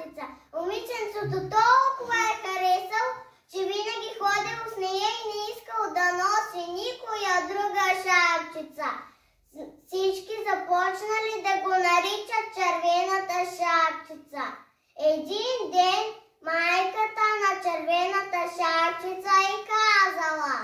шапчица. Момиченцето толкова е харесал, че винаги ходил с нея и не искал да носи никоя друга шапчица. Всички започнали да го наричат червената шапчица. Един ден майката на червената шапчица й казала: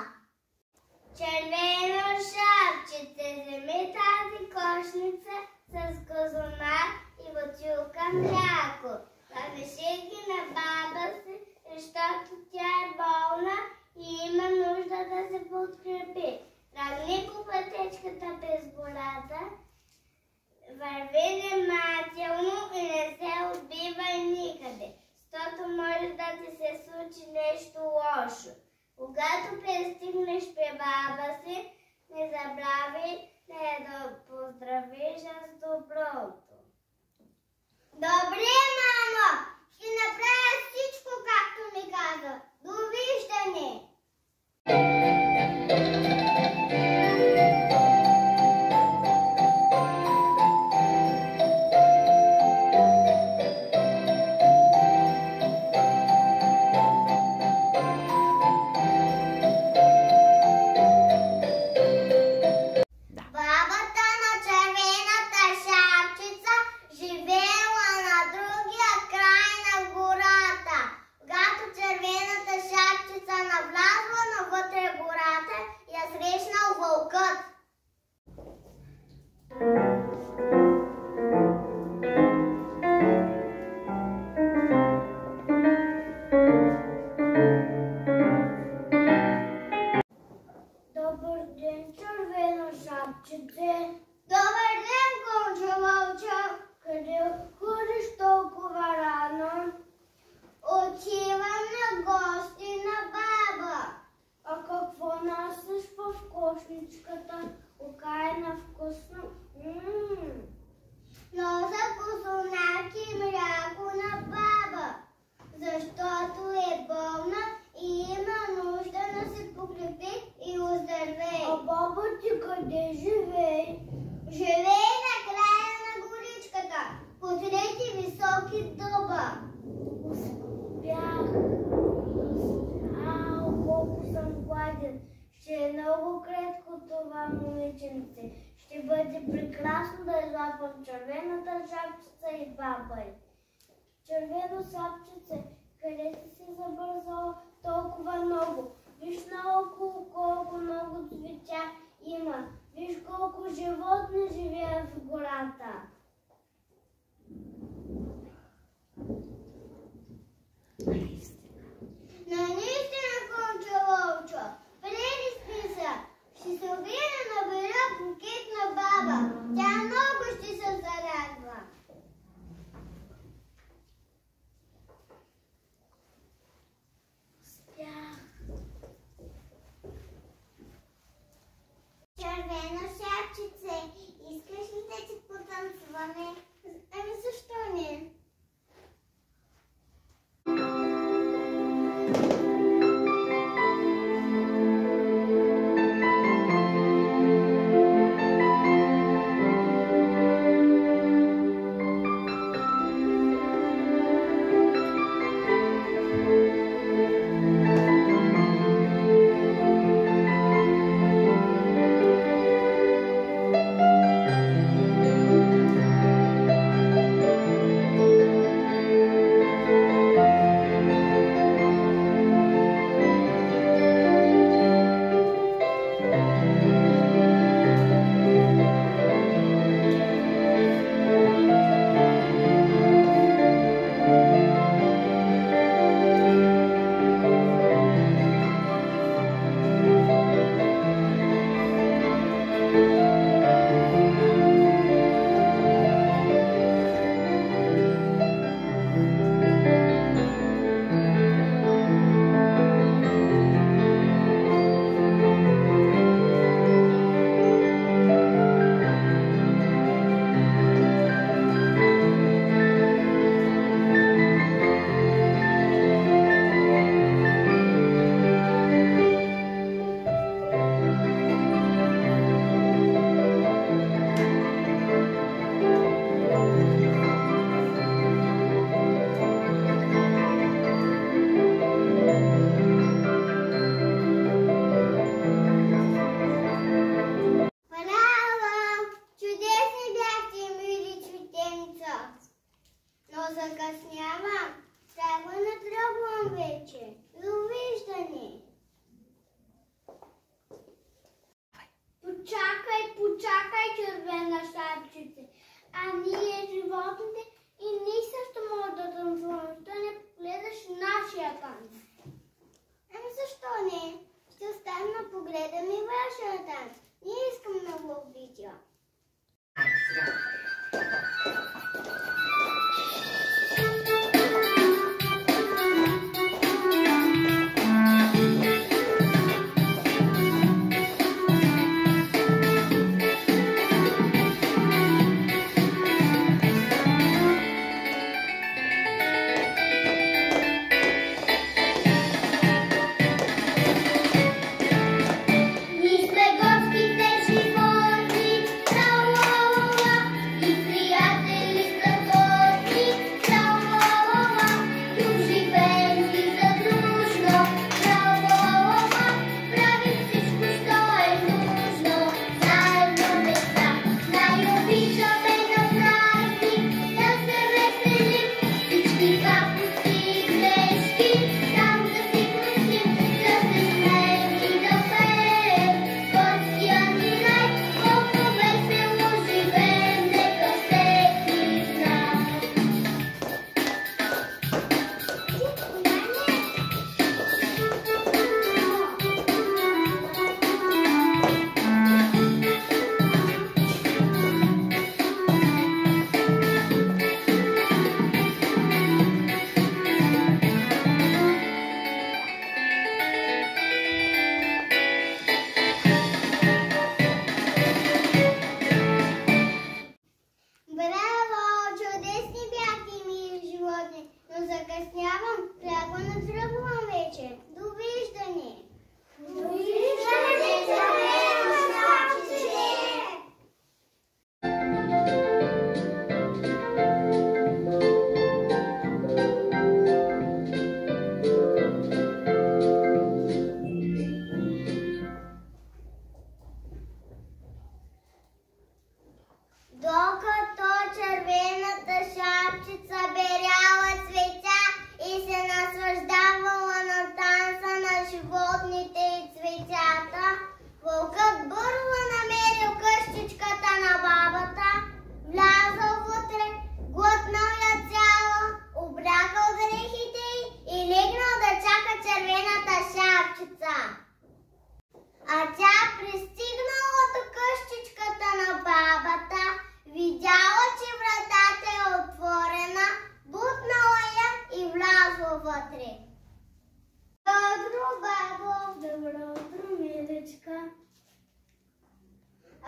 червено шапчице, вземи тази кошница с козунак и бутилка мляко. Навеши ги на баба си, защото тя е болна и има нужда да се подкрепи. Равни по пътечката без гората, върви внимателно и не се отбивай никъде, защото може да ти се случи нещо лошо. Когато пристигнеш при баба си, не забравяй да я поздравиш с добро утро. Добре, мамо! Ще направя всичко, както ми каза. Довиждане! Добър ден, червено шапчице. Добър ден, Гончо Вълчо. Къде ходиш толкова рано? Отивам на гости на баба. А какво носиш в кошничката? Окаяна вкусно. Нося козунак и мляко на баба, защото е болна и има нужда да се подкрепи и оздравее. А баба ти къде живее? Живее на края на горичката, посреди високи дъба. Успях. Колко съм гладен. Ще е много кратко това момиченце. Ще бъде прекрасно да излапам червената шапчица и баба й. Червено шапчице, къде си се забързала толкова много? Виж наоколо колко много цветя има. Виж колко животни живеят в гората. Наистина, Гончо Вълчо, преди се. Ще се убия да набера букет на баба. Тя много ще се зарадва. Червено шапчице, искаш ли да ти потанцувам? закъснявам. Трябва да тръгвам вече. Довиждане. Почакай, червена шапчице. А ние, животните, и ние също може да танцуваме. Ще не погледаш нашия танц. Ами защо не? Ще оставим да погледам и вашия танц. Не искам много видео. Закъснявам, трябва да тръгвам вече. Довиждане! Довиждане, червена шапчице! Докато червената шапчица беряла цветя и се наслаждавала на танца на животните и цветята, вълкът бързо намерил къщичката на бабата, влязъл вътре, глътнал я цяла, облякал дрехите й и легнал да чака червената шапчица. А тя пристигнала до къщичката на бабата, видяла, че вратата е отворена, бутнала я и влязла вътре. Добро, бабо! Добро утро, миличка!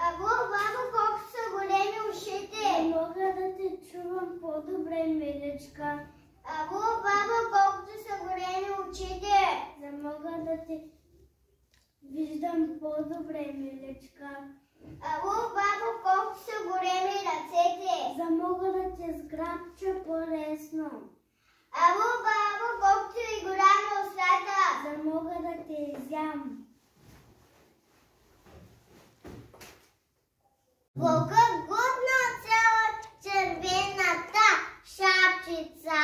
Аго, бабо, колко са големи ушите! Не мога да те чувам по-добре, миличка. Аго, бабо, колкото са големи очите! Не мога да те виждам по-добре, миличка. Ало, бабо, колко са големи ръцете! За мога да те сграбча по-лесно. Ало, бабо, колкото и голяма устата! За мога да те изям. Вълкът глътнал цяла червената шапчица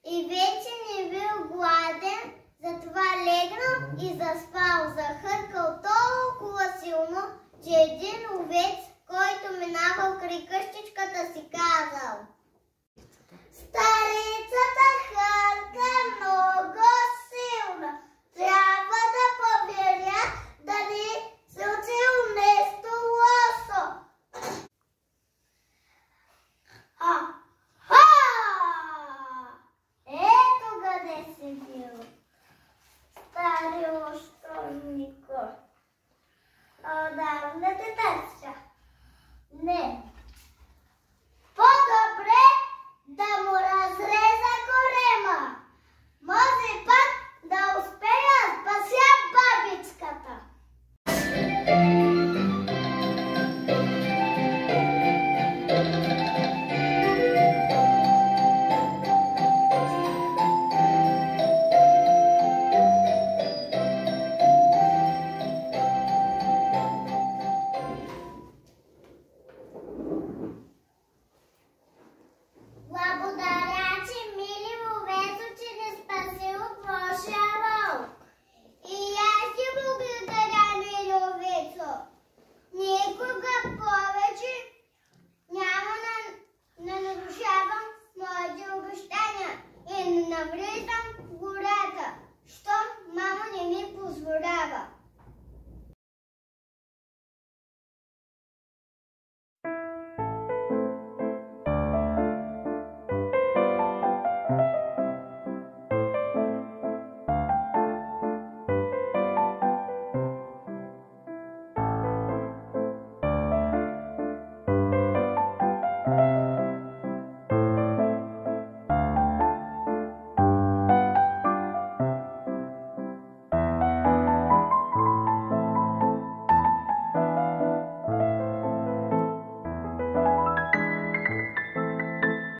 и вече не бил гладен, затова легнал и заспал, захъркал толкова силно, че един овец, който минавал край къщичката, си казал: